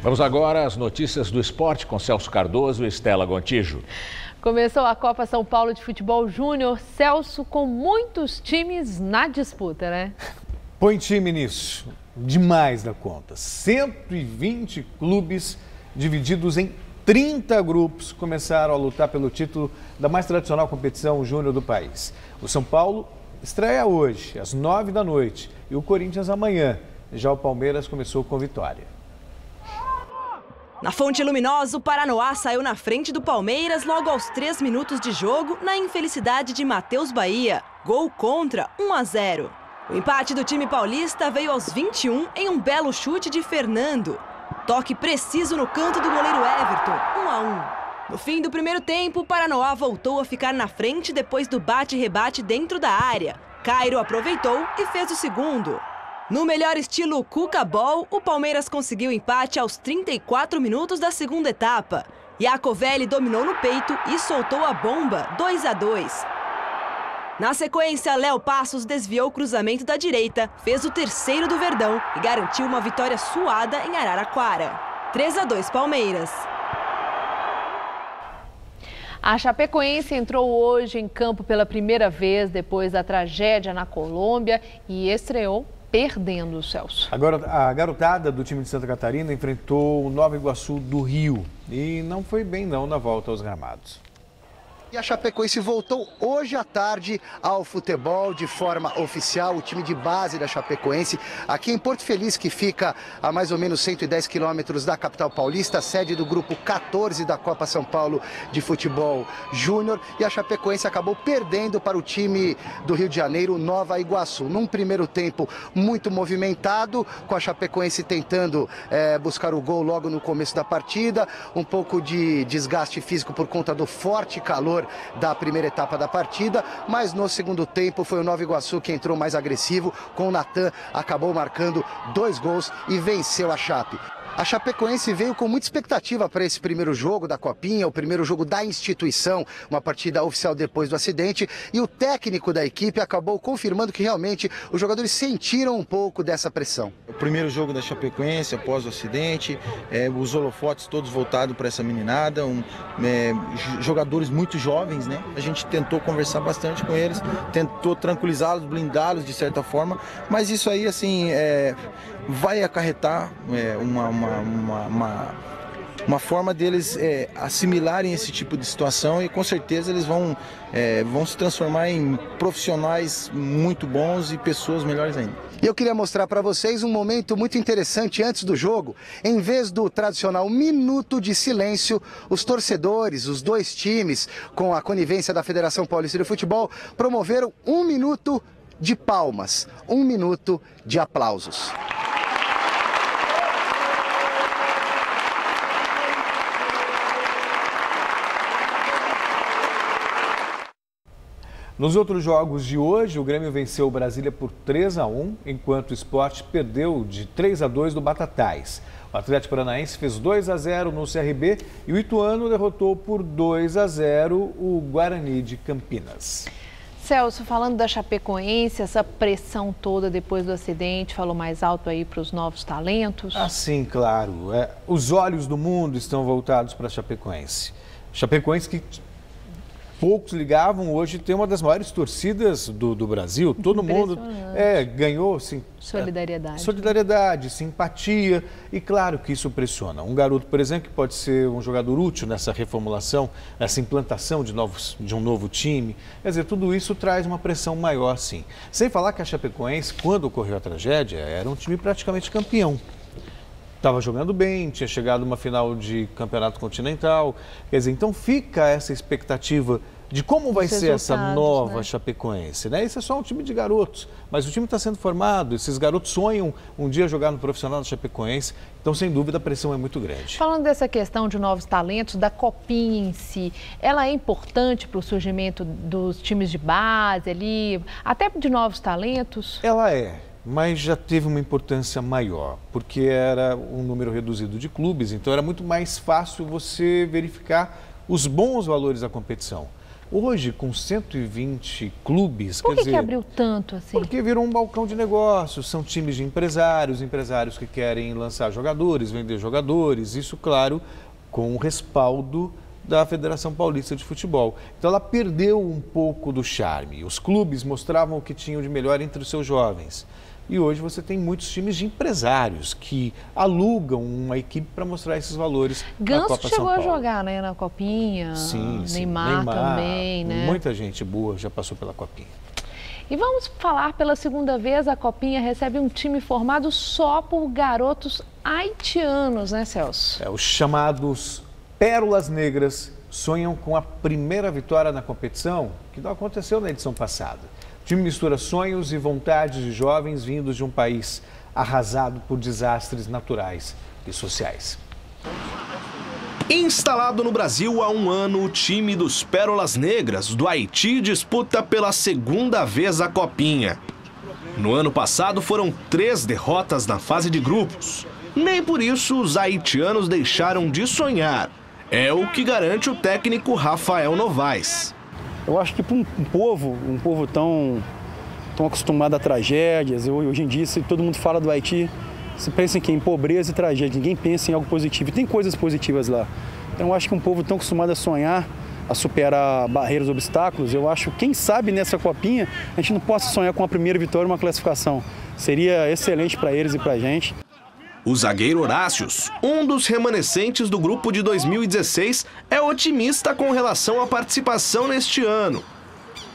Vamos agora às notícias do esporte com Celso Cardoso e Estela Gontijo. Começou a Copa São Paulo de Futebol Júnior, Celso, com muitos times na disputa, né? Põe time nisso, demais da conta. 120 clubes divididos em 30 grupos começaram a lutar pelo título da mais tradicional competição júnior do país. O São Paulo estreia hoje, às 9 da noite, e o Corinthians amanhã. Já o Palmeiras começou com vitória. Na Fonte Luminosa, o Paranoá saiu na frente do Palmeiras logo aos 3 minutos de jogo, na infelicidade de Matheus Bahia. Gol contra, 1-0. O empate do time paulista veio aos 21 em um belo chute de Fernando. Toque preciso no canto do goleiro Everton, 1-1. No fim do primeiro tempo, o Paranoá voltou a ficar na frente depois do bate-rebate dentro da área. Cairo aproveitou e fez o segundo. No melhor estilo Cuca Ball, o Palmeiras conseguiu empate aos 34 minutos da segunda etapa. Iacovelli dominou no peito e soltou a bomba, 2-2. Na sequência, Léo Passos desviou o cruzamento da direita, fez o terceiro do Verdão e garantiu uma vitória suada em Araraquara. 3-2 Palmeiras. A Chapecoense entrou hoje em campo pela primeira vez depois da tragédia na Colômbia e estreou perdendo, Celso. Agora, a garotada do time de Santa Catarina enfrentou o Nova Iguaçu do Rio e não foi bem não na volta aos gramados. E a Chapecoense voltou hoje à tarde ao futebol de forma oficial, o time de base da Chapecoense, aqui em Porto Feliz, que fica a mais ou menos 110 quilômetros da capital paulista, sede do grupo 14 da Copa São Paulo de Futebol Júnior. E a Chapecoense acabou perdendo para o time do Rio de Janeiro, Nova Iguaçu. Num primeiro tempo muito movimentado, com a Chapecoense tentando buscar o gol logo no começo da partida, um pouco de desgaste físico por conta do forte calor da primeira etapa da partida, mas no segundo tempo foi o Nova Iguaçu que entrou mais agressivo, com o Natan, acabou marcando 2 gols e venceu a Chape. A Chapecoense veio com muita expectativa para esse primeiro jogo da Copinha, o primeiro jogo da instituição, uma partida oficial depois do acidente, e o técnico da equipe acabou confirmando que realmente os jogadores sentiram um pouco dessa pressão. O primeiro jogo da Chapecoense após o acidente, os holofotes todos voltados para essa meninada, jogadores muito jovens, né? A gente tentou conversar bastante com eles, tentou tranquilizá-los, blindá-los de certa forma, mas isso aí, assim, vai acarretar uma forma deles assimilarem esse tipo de situação e com certeza eles vão se transformar em profissionais muito bons e pessoas melhores ainda. E eu queria mostrar para vocês um momento muito interessante antes do jogo. Em vez do tradicional minuto de silêncio, os torcedores, os dois times, com a conivência da Federação Paulista de Futebol, promoveram 1 minuto de palmas, 1 minuto de aplausos. Nos outros jogos de hoje, o Grêmio venceu o Brasília por 3-1, enquanto o Sport perdeu de 3-2 do Batatais. O Atlético Paranaense fez 2-0 no CRB e o Ituano derrotou por 2-0 o Guarani de Campinas. Celso, falando da Chapecoense, essa pressão toda depois do acidente, falou mais alto aí para os novos talentos? Ah, sim, claro. Os olhos do mundo estão voltados para a Chapecoense. Chapecoense que poucos ligavam, hoje tem uma das maiores torcidas do Brasil. Todo mundo ganhou sim, solidariedade, simpatia, e claro que isso pressiona. Um garoto, por exemplo, que pode ser um jogador útil nessa reformulação, nessa implantação de um novo time, quer dizer, tudo isso traz uma pressão maior, sim. Sem falar que a Chapecoense, quando ocorreu a tragédia, era um time praticamente campeão. Estava jogando bem, tinha chegado uma final de campeonato continental, quer dizer, então fica essa expectativa de como vai ser essa nova Chapecoense, né? Isso é só um time de garotos, mas o time está sendo formado, esses garotos sonham um dia jogar no profissional da Chapecoense, então sem dúvida a pressão é muito grande. Falando dessa questão de novos talentos, da Copinha em si, ela é importante para o surgimento dos times de base ali, até de novos talentos? Ela é. Mas já teve uma importância maior, porque era um número reduzido de clubes, então era muito mais fácil você verificar os bons valores da competição. Hoje, com 120 clubes... Por que abriu tanto assim? Porque virou um balcão de negócios, são times de empresários que querem lançar jogadores, vender jogadores, isso, claro, com o respaldo da Federação Paulista de Futebol. Então ela perdeu um pouco do charme. Os clubes mostravam o que tinham de melhor entre os seus jovens. E hoje você tem muitos times de empresários que alugam uma equipe para mostrar esses valores na Copa São Paulo. Ganso chegou a jogar, né, na Copinha, sim, Neymar também, né? Muita gente boa já passou pela Copinha. E vamos falar pela segunda vez, a Copinha recebe um time formado só por garotos haitianos, né, Celso? Os chamados Pérolas Negras sonham com a primeira vitória na competição, que não aconteceu na edição passada. O time mistura sonhos e vontades de jovens vindos de um país arrasado por desastres naturais e sociais. Instalado no Brasil há um ano, o time dos Pérolas Negras do Haiti disputa pela segunda vez a Copinha. No ano passado foram 3 derrotas na fase de grupos. Nem por isso os haitianos deixaram de sonhar. É o que garante o técnico Rafael Novaes. Eu acho que para um povo tão acostumado a tragédias, hoje em dia, se todo mundo fala do Haiti, se pensa em pobreza e tragédia, ninguém pensa em algo positivo. E tem coisas positivas lá. Então eu acho que um povo tão acostumado a sonhar, a superar barreiras, obstáculos, eu acho, quem sabe nessa Copinha, a gente não possa sonhar com a primeira vitória e uma classificação. Seria excelente para eles e para a gente. O zagueiro Horácios, um dos remanescentes do grupo de 2016, é otimista com relação à participação neste ano.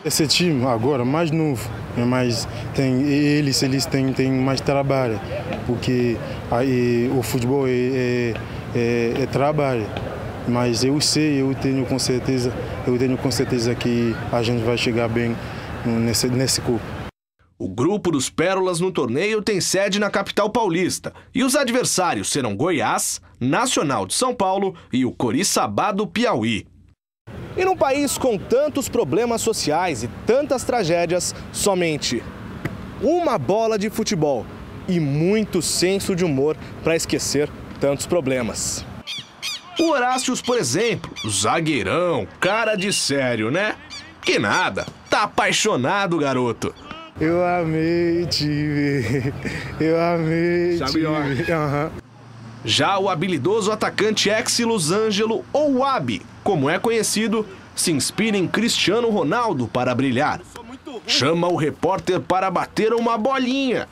Esse time agora mais novo, mas eles têm mais trabalho, porque aí, o futebol é trabalho. Mas eu tenho com certeza que a gente vai chegar bem nesse grupo. O grupo dos Pérolas no torneio tem sede na capital paulista e os adversários serão Goiás, Nacional de São Paulo e o Coriçaba do Piauí. E num país com tantos problemas sociais e tantas tragédias, somente uma bola de futebol e muito senso de humor para esquecer tantos problemas. O Horácios, por exemplo, zagueirão, cara de sério, né? Que nada, tá apaixonado, garoto. Eu amei te ver, te ver. Uhum. Já o habilidoso atacante ex-Los Angeles, ou Wabi, como é conhecido, se inspira em Cristiano Ronaldo para brilhar. Chama o repórter para bater uma bolinha.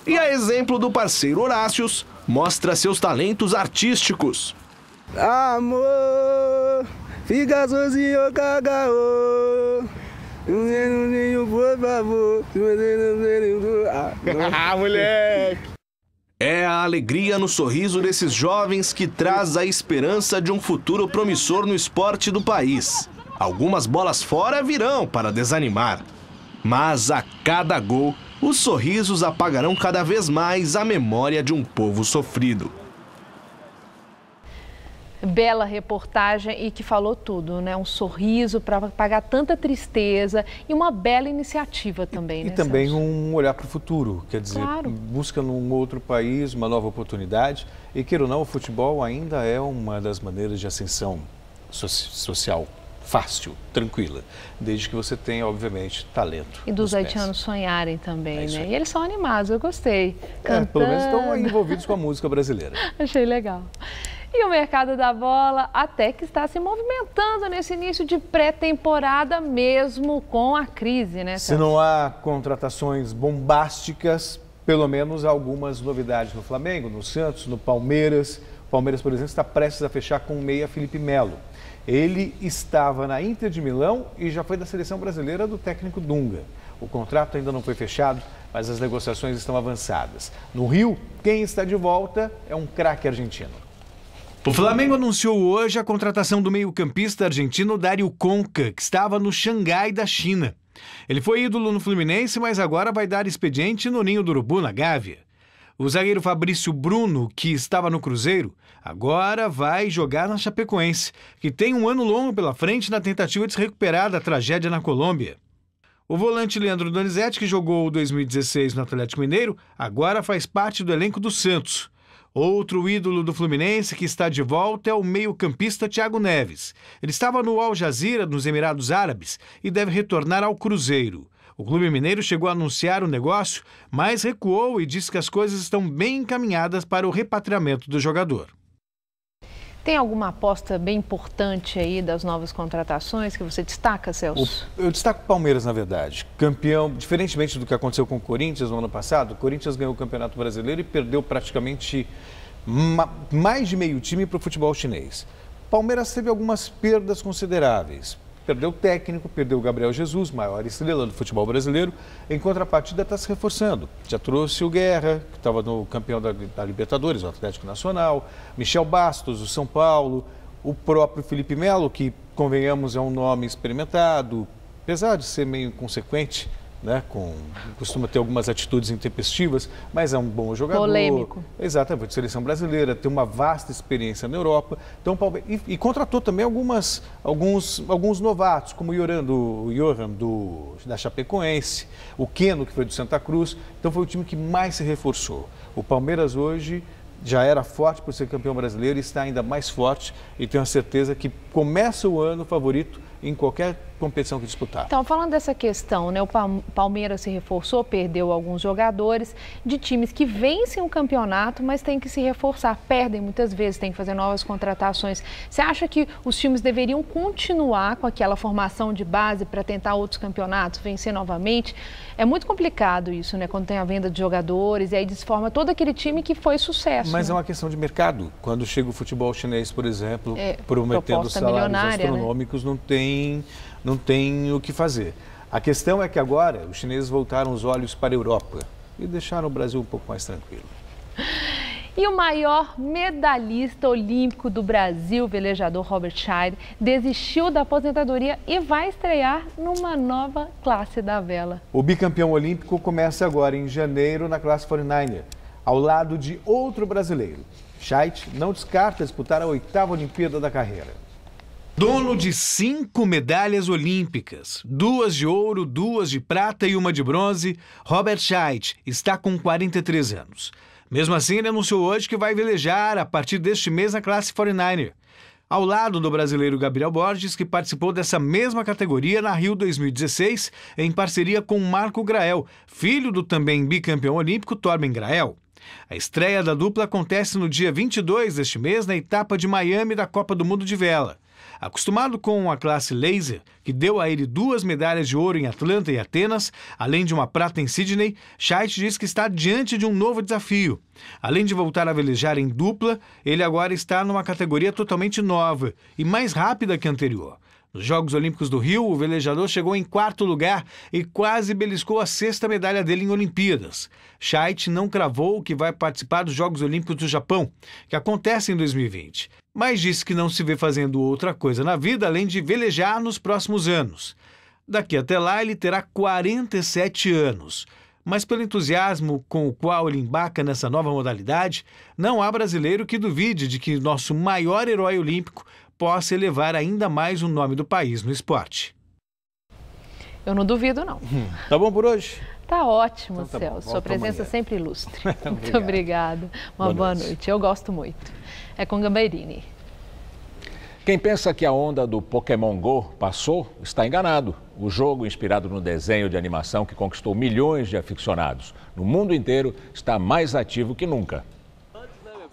E a exemplo do parceiro Horácios, mostra seus talentos artísticos. Amor, fica sozinho, cagao. Por favor. Ah, moleque! É a alegria no sorriso desses jovens que traz a esperança de um futuro promissor no esporte do país. Algumas bolas fora virão para desanimar. Mas a cada gol, os sorrisos apagarão cada vez mais a memória de um povo sofrido. Bela reportagem e que falou tudo, né? Um sorriso para apagar tanta tristeza e uma bela iniciativa também, E né, também Celso? um olhar para o futuro, quer dizer, Claro. busca num outro país uma nova oportunidade. E queira ou não, o futebol ainda é uma das maneiras de ascensão social fácil, tranquila, desde que você tenha, obviamente, talento. E dos nos pés. haitianos sonharem também, isso né? aí. E eles são animados, eu gostei. Cantando. Pelo menos estão envolvidos com a música brasileira. Achei legal. E o mercado da bola até que está se movimentando nesse início de pré-temporada, mesmo com a crise, né, Se Celso? não há contratações bombásticas, pelo menos algumas novidades no Flamengo, no Santos, no Palmeiras. O Palmeiras, por exemplo, está prestes a fechar com o meia Felipe Melo. Ele estava na Inter de Milão e já foi da seleção brasileira do técnico Dunga. O contrato ainda não foi fechado, mas as negociações estão avançadas. No Rio, quem está de volta é um craque argentino. O Flamengo anunciou hoje a contratação do meio-campista argentino Dário Conca, que estava no Xangai da China. Ele foi ídolo no Fluminense, mas agora vai dar expediente no Ninho do Urubu, na Gávea. O zagueiro Fabrício Bruno, que estava no Cruzeiro, agora vai jogar na Chapecoense, que tem um ano longo pela frente na tentativa de se recuperar da tragédia na Colômbia. O volante Leandro Donizete, que jogou 2016 no Atlético Mineiro, agora faz parte do elenco do Santos. Outro ídolo do Fluminense que está de volta é o meio-campista Thiago Neves. Ele estava no Al Jazeera, nos Emirados Árabes, e deve retornar ao Cruzeiro. O Clube Mineiro chegou a anunciar o negócio, mas recuou e disse que as coisas estão bem encaminhadas para o repatriamento do jogador. Tem alguma aposta bem importante aí das novas contratações que você destaca, Celso? Eu destaco o Palmeiras, na verdade. Campeão, diferentemente do que aconteceu com o Corinthians no ano passado, o Corinthians ganhou o Campeonato Brasileiro e perdeu praticamente mais de meio time para o futebol chinês. O Palmeiras teve algumas perdas consideráveis. Perdeu o técnico, perdeu o Gabriel Jesus, maior estrela do futebol brasileiro. Em contrapartida, está se reforçando. Já trouxe o Guerra, que estava no campeão da Libertadores, o Atlético Nacional, Michel Bastos, o São Paulo, o próprio Felipe Melo, que, convenhamos, é um nome experimentado, apesar de ser meio inconsequente, né, costuma ter algumas atitudes intempestivas, mas é um bom jogador. Polêmico. Exatamente, de seleção brasileira, tem uma vasta experiência na Europa. Então, e contratou também alguns novatos, como o Johan da Chapecoense, o Keno, que foi do Santa Cruz. Então, foi o time que mais se reforçou. O Palmeiras hoje já era forte por ser campeão brasileiro e está ainda mais forte, e tenho a certeza que começa o ano favorito em qualquer competição que disputar. Então, falando dessa questão, né, o Palmeiras se reforçou, perdeu alguns jogadores de times que vencem o campeonato, mas tem que se reforçar, perdem muitas vezes, tem que fazer novas contratações. Você acha que os times deveriam continuar com aquela formação de base para tentar outros campeonatos, vencer novamente? É muito complicado isso, né, quando tem a venda de jogadores e aí desforma todo aquele time que foi sucesso. Mas né? É uma questão de mercado. Quando chega o futebol chinês, por exemplo, prometendo salários astronômicos, né? não tem o que fazer. A questão é que agora os chineses voltaram os olhos para a Europa e deixaram o Brasil um pouco mais tranquilo. E o maior medalhista olímpico do Brasil, o velejador Robert Scheid, desistiu da aposentadoria e vai estrear numa nova classe da vela. O bicampeão olímpico começa agora em janeiro na classe 49er, ao lado de outro brasileiro. Scheid não descarta disputar a 8ª Olimpíada da carreira. Dono de 5 medalhas olímpicas, 2 de ouro, 2 de prata e 1 de bronze, Robert Scheid está com 43 anos. Mesmo assim, ele anunciou hoje que vai velejar a partir deste mês na classe 49er, ao lado do brasileiro Gabriel Borges, que participou dessa mesma categoria na Rio 2016, em parceria com Marco Grael, filho do também bicampeão olímpico Torben Grael. A estreia da dupla acontece no dia 22 deste mês, na etapa de Miami da Copa do Mundo de Vela. Acostumado com a classe laser, que deu a ele 2 medalhas de ouro em Atlanta e Atenas, além de uma prata em Sydney, Scheid diz que está diante de um novo desafio. Além de voltar a velejar em dupla, ele agora está numa categoria totalmente nova e mais rápida que a anterior. Nos Jogos Olímpicos do Rio, o velejador chegou em 4º lugar e quase beliscou a 6ª medalha dele em Olimpíadas. Scheid não cravou que vai participar dos Jogos Olímpicos do Japão, que acontecem em 2020, mas disse que não se vê fazendo outra coisa na vida além de velejar nos próximos anos. Daqui até lá, ele terá 47 anos. Mas pelo entusiasmo com o qual ele embarca nessa nova modalidade, não há brasileiro que duvide de que nosso maior herói olímpico possa elevar ainda mais o nome do país no esporte. Eu não duvido, não. Tá bom por hoje? Tá ótimo, então, tá Celso. bom. Sua presença amanhã. Sempre ilustre. Muito obrigada. Uma boa noite. Eu gosto muito. É com Gambarini. Quem pensa que a onda do Pokémon Go passou, está enganado. O jogo, inspirado no desenho de animação que conquistou milhões de aficionados no mundo inteiro, está mais ativo que nunca.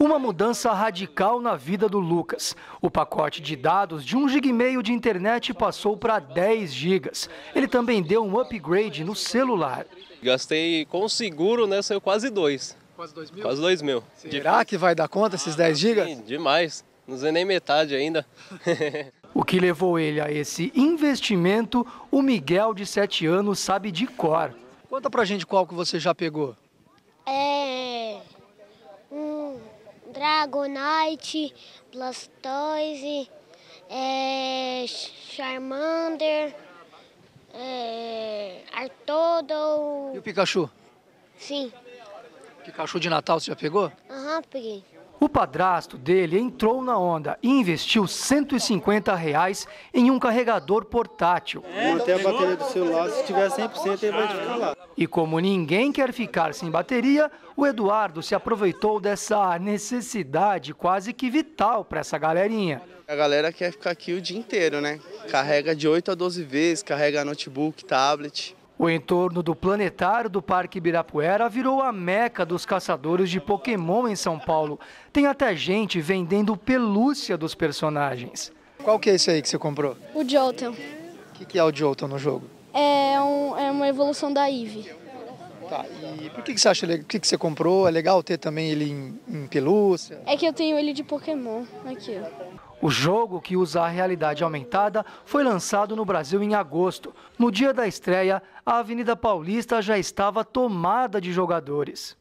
Uma mudança radical na vida do Lucas. O pacote de dados de 1,5 GB de internet passou para 10 GB. Ele também deu um upgrade no celular. Gastei com o seguro, né? Saiu quase 2. Quase 2 mil? Quase 2 mil. Será que vai dar conta esses 10 GB? Sim, demais. Não usei nem metade ainda. O que levou ele a esse investimento, o Miguel, de 7 anos, sabe de cor. Conta pra gente qual que você já pegou. Dragonite, Blastoise, Charmander, Artodon. E o Pikachu? Sim. Pikachu de Natal você já pegou? Aham, peguei. O padrasto dele entrou na onda e investiu R$150 em um carregador portátil. Manter a bateria do celular, se tiver 100% ele vai ficar lá. E como ninguém quer ficar sem bateria, o Eduardo se aproveitou dessa necessidade quase que vital para essa galerinha. A galera quer ficar aqui o dia inteiro, né? Carrega de 8 a 12 vezes, carrega notebook, tablet. O entorno do planetário do Parque Ibirapuera virou a meca dos caçadores de Pokémon em São Paulo. Tem até gente vendendo pelúcia dos personagens. Qual que é esse aí que você comprou? O Jolteon. O que é o Jolteon no jogo? É uma evolução da Eevee. Tá, e por que você acha legal? Por que você comprou? É legal ter também ele em pelúcia? É que eu tenho ele de Pokémon aqui, ó. O jogo, que usa a realidade aumentada, foi lançado no Brasil em agosto. No dia da estreia, a Avenida Paulista já estava tomada de jogadores.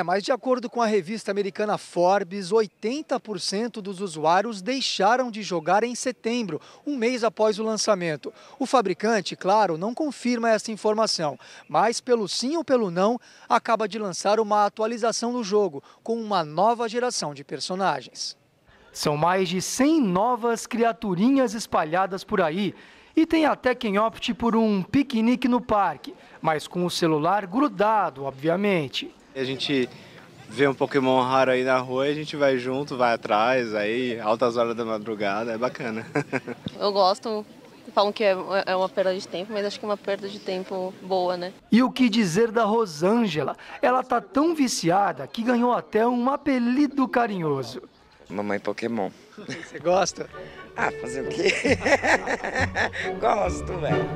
Mas de acordo com a revista americana Forbes, 80% dos usuários deixaram de jogar em setembro, um mês após o lançamento. O fabricante, claro, não confirma essa informação, mas pelo sim ou pelo não, acaba de lançar uma atualização do jogo, com uma nova geração de personagens. São mais de 100 novas criaturinhas espalhadas por aí. E tem até quem opte por um piquenique no parque, mas com o celular grudado, obviamente. A gente vê um Pokémon raro aí na rua e a gente vai junto, vai atrás, aí altas horas da madrugada, é bacana. Eu gosto, falam que é uma perda de tempo, mas acho que é uma perda de tempo boa, né? E o que dizer da Rosângela? Ela tá tão viciada que ganhou até um apelido carinhoso. Mamãe Pokémon. Você gosta? Fazer o quê? Gosto, velho.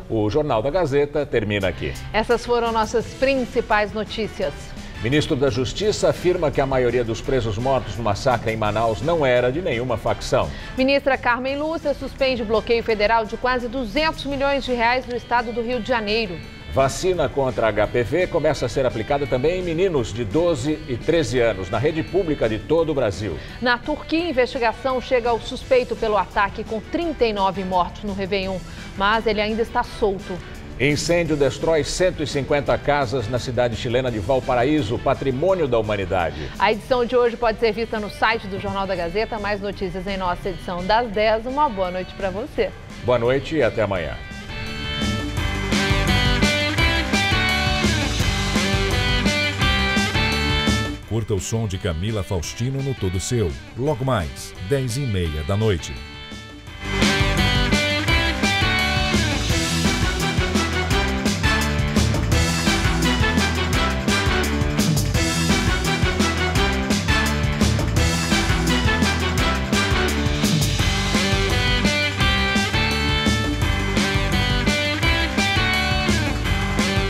O Jornal da Gazeta termina aqui. Essas foram nossas principais notícias. Ministro da Justiça afirma que a maioria dos presos mortos no massacre em Manaus não era de nenhuma facção. Ministra Carmen Lúcia suspende bloqueio federal de quase 200 milhões de reais no estado do Rio de Janeiro. Vacina contra HPV começa a ser aplicada também em meninos de 12 e 13 anos, na rede pública de todo o Brasil. Na Turquia, a investigação chega ao suspeito pelo ataque com 39 mortos no Réveillon, mas ele ainda está solto. Incêndio destrói 150 casas na cidade chilena de Valparaíso, patrimônio da humanidade. A edição de hoje pode ser vista no site do Jornal da Gazeta. Mais notícias em nossa edição das 10. Uma boa noite para você. Boa noite e até amanhã. Curta o som de Camila Faustino no Todo Seu. Logo mais, 10h30 da noite.